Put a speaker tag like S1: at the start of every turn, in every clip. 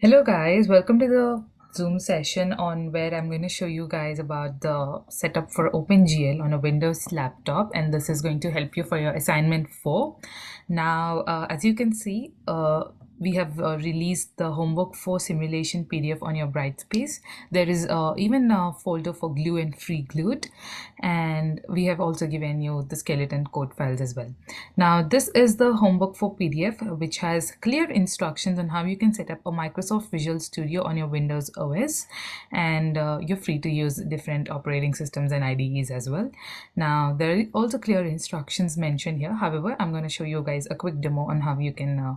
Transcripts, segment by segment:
S1: Hello guys, welcome to the Zoom session on where I'm going to show you guys about the setup for OpenGL on a Windows laptop, and this is going to help you for your assignment 4. Now, as you can see, we have released the homework 4 simulation PDF on your Brightspace. There is even a folder for glue and free glued, and we have also given you the skeleton code files as well. Now, this is the homework for PDF, which has clear instructions on how you can set up a Microsoft Visual Studio on your Windows OS, and you're free to use different operating systems and IDEs as well. Now, there are also clear instructions mentioned here. However, I'm going to show you guys a quick demo on how you can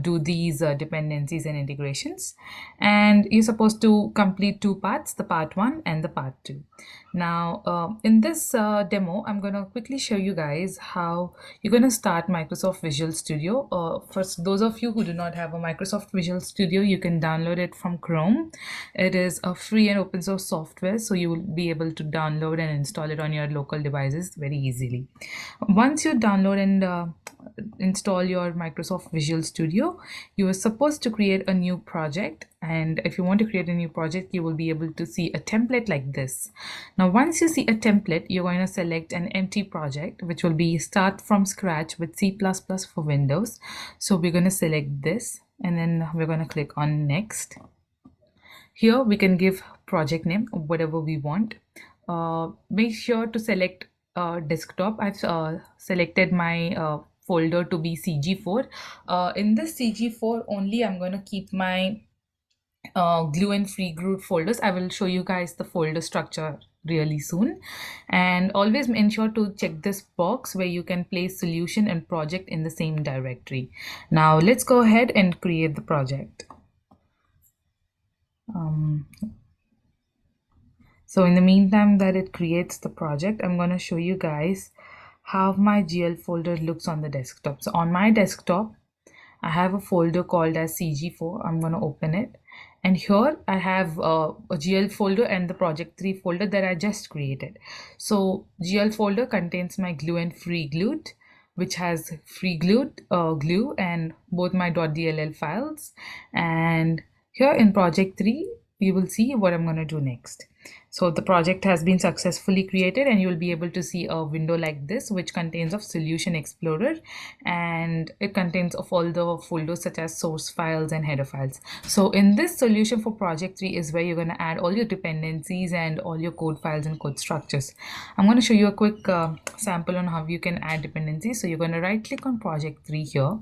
S1: do these dependencies and integrations. And you're supposed to complete two parts, the part 1 and the part 2. Now, in this demo, I'm going to quickly show you guys how you're going to start Microsoft Visual Studio. For those of you who do not have a Microsoft Visual Studio, you can download it from Chrome. It is a free and open source software, so you will be able to download and install it on your local devices very easily. Once you download and install your Microsoft Visual Studio, you are supposed to create a new project. And if you want to create a new project, you will be able to see a template like this. Now, once you see a template, you're going to select an empty project, which will be start from scratch with C++ for Windows. So we're going to select this, and then we're going to click on next. Here we can give project name, whatever we want. Make sure to select desktop. I've selected my folder to be CG4. In this CG4 only, I'm going to keep my glue and free glued folders. I will show you guys the folder structure really soon. And always ensure to check this box where you can place solution and project in the same directory. Now let's go ahead and create the project. So in the meantime that it creates the project, I'm going to show you guys how my GL folder looks on the desktop. So on my desktop, I have a folder called as CG4. I'm going to open it. And here I have a GL folder and the project 3 folder that I just created. So GL folder contains my glue and free glued, which has free glued glue and both my .dll files. And here in project 3, you will see what I'm going to do next. So the project has been successfully created, and you will be able to see a window like this, which contains of Solution Explorer, and it contains of all the folders such as source files and header files. So in this solution for project 3 is where you're going to add all your dependencies and all your code files and code structures. I'm going to show you a quick sample on how you can add dependencies. So you're going to right click on project 3 here,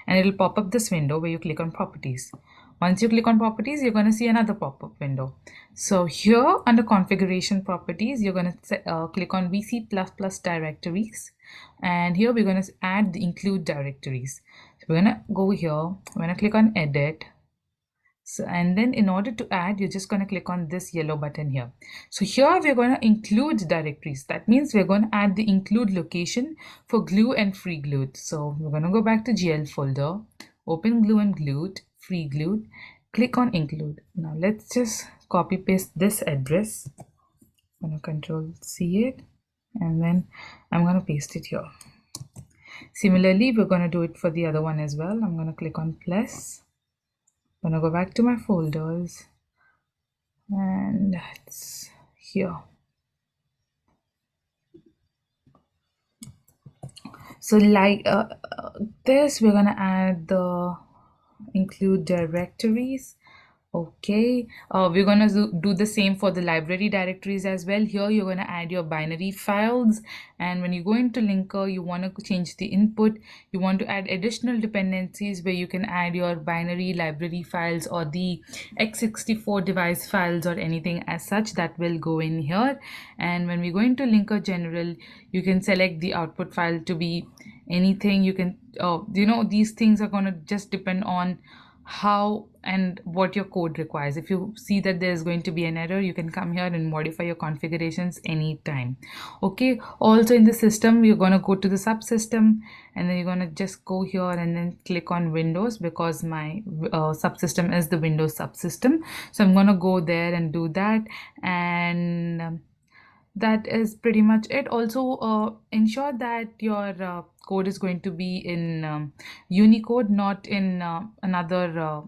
S1: and it'll pop up this window where you click on properties. Once you click on properties, you're going to see another pop-up window. So here under configuration properties, you're going to click on VC++ directories. And here we're going to add the include directories. So we're going to go here, we're going to click on edit. So, and then in order to add, you're just going to click on this yellow button here. So here we're going to include directories. That means we're going to add the include location for glue and free glued. So we're going to go back to GL folder, open glue and glued, free glued, click on include. Now let's just copy paste this address. I'm going to control C it, and then I'm going to paste it here. Similarly, we're going to do it for the other one as well. I'm going to click on plus. I'm going to go back to my folders, and it's here. So like this, we're going to add the include directories. Okay, we're going to do the same for the library directories as well. Here you're going to add your binary files, and when you go into linker, you want to change the input. You want to add additional dependencies where you can add your binary library files or the x64 device files or anything as such that will go in here. And when we go into linker general, you can select the output file to be anything. You can these things are going to just depend on how and what your code requires. If you see that there's going to be an error, you can come here and modify your configurations anytime. Okay, also in the system, you're going to go to the subsystem, and then you're going to just go here and then click on Windows, because my subsystem is the Windows subsystem. So I'm going to go there and do that, and that is pretty much it. Also ensure that your code is going to be in Unicode, not in another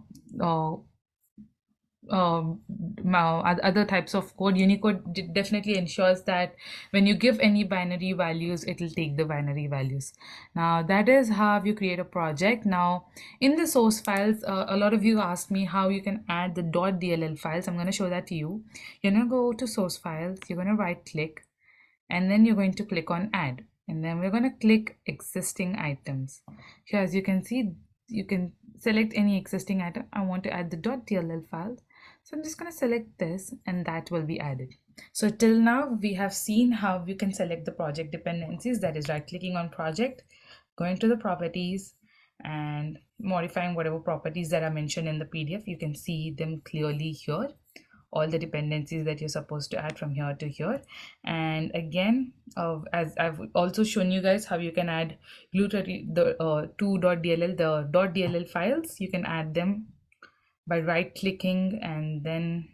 S1: other types of code. Unicode definitely ensures that when you give any binary values, it'll take the binary values. Now that is how you create a project. Now in the source files, a lot of you asked me how you can add the .dll files. I'm going to show that to you. You're going to go to source files, you're going to right click, and then you're going to click on add, and then we're going to click existing items. Here, as you can see, you can select any existing item. I want to add the .dll file, so I'm just going to select this, and that will be added. So till now we have seen how you can select the project dependencies, that is right clicking on project, going to the properties, and modifying whatever properties that are mentioned in the PDF. You can see them clearly here, all the dependencies that you're supposed to add from here to here. And again, as I've also shown you guys how you can add glue to the .dll, the .dll files. You can add them by right clicking and then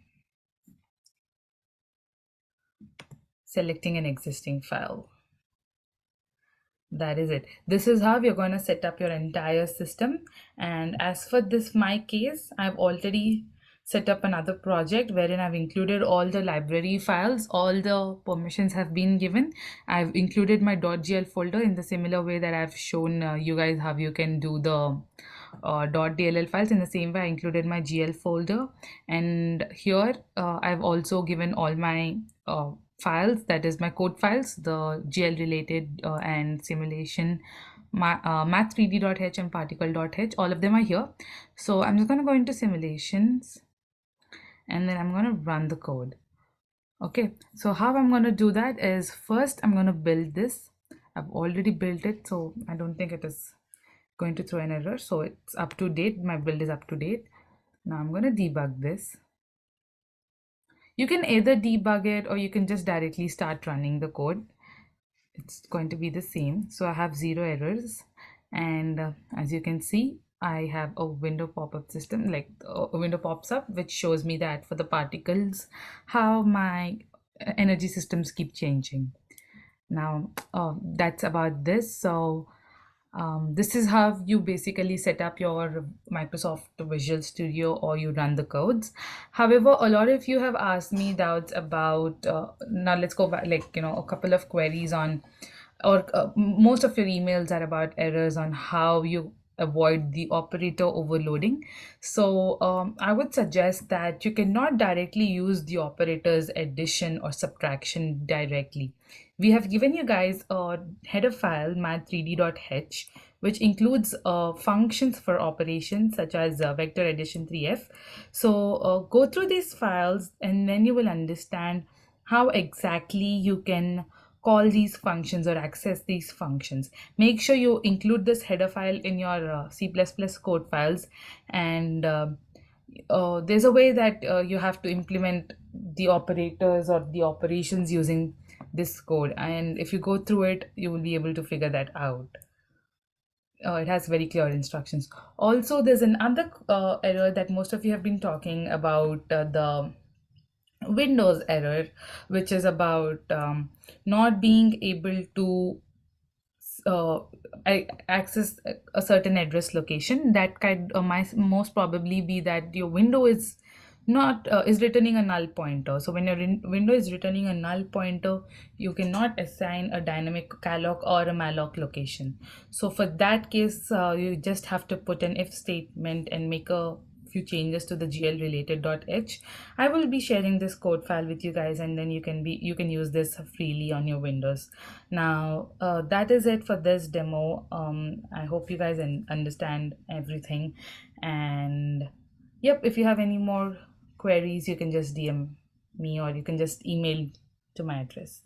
S1: selecting an existing file. That is it. This is how you're going to set up your entire system. And as for this my case, I've already set up another project wherein I've included all the library files, all the permissions have been given. I've included my .gl folder in the similar way that I've shown you guys how you can do the .dll files. In the same way, I included my gl folder, and here I've also given all my files, that is my code files, the gl related and simulation, math3d.h and particle.h, all of them are here. So I'm just going to go into simulations, and then I'm going to run the code. Okay, so how I'm going to do that is, first I'm going to build this. I've already built it, so I don't think it is going to throw an error. So it's up to date, my build is up to date. Now I'm going to debug this. You can either debug it or you can just directly start running the code. It's going to be the same. So I have 0 errors, and as you can see, I have a window pop-up system, like a window pops up which shows me that for the particles how my energy systems keep changing. Now that's about this. So this is how you basically set up your Microsoft Visual Studio, or you run the codes. However, a lot of you have asked me doubts about, now let's go back, like, a couple of queries on, or most of your emails are about errors on how you avoid the operator overloading. So I would suggest that you cannot directly use the operators addition or subtraction directly. We have given you guys a header file math3d.h, which includes functions for operations such as vector addition 3f. So go through these files, and then you will understand how exactly you can call these functions or access these functions. Make sure you include this header file in your C++ code files, and there's a way that you have to implement the operators or the operations using this code, and if you go through it, you will be able to figure that out. It has very clear instructions. Also, there's another error that most of you have been talking about, the Windows error, which is about not being able to uh, access a certain address location. That might most probably be that your window is not is returning a null pointer. So when your window is returning a null pointer, you cannot assign a dynamic calloc or a malloc location. So for that case, you just have to put an if statement and make a few changes to the gl related.h. I will be sharing this code file with you guys, and then you can use this freely on your Windows. Now that is it for this demo. I hope you guys understand everything, and yep, if you have any more queries, you can just DM me, or you can just email to my address.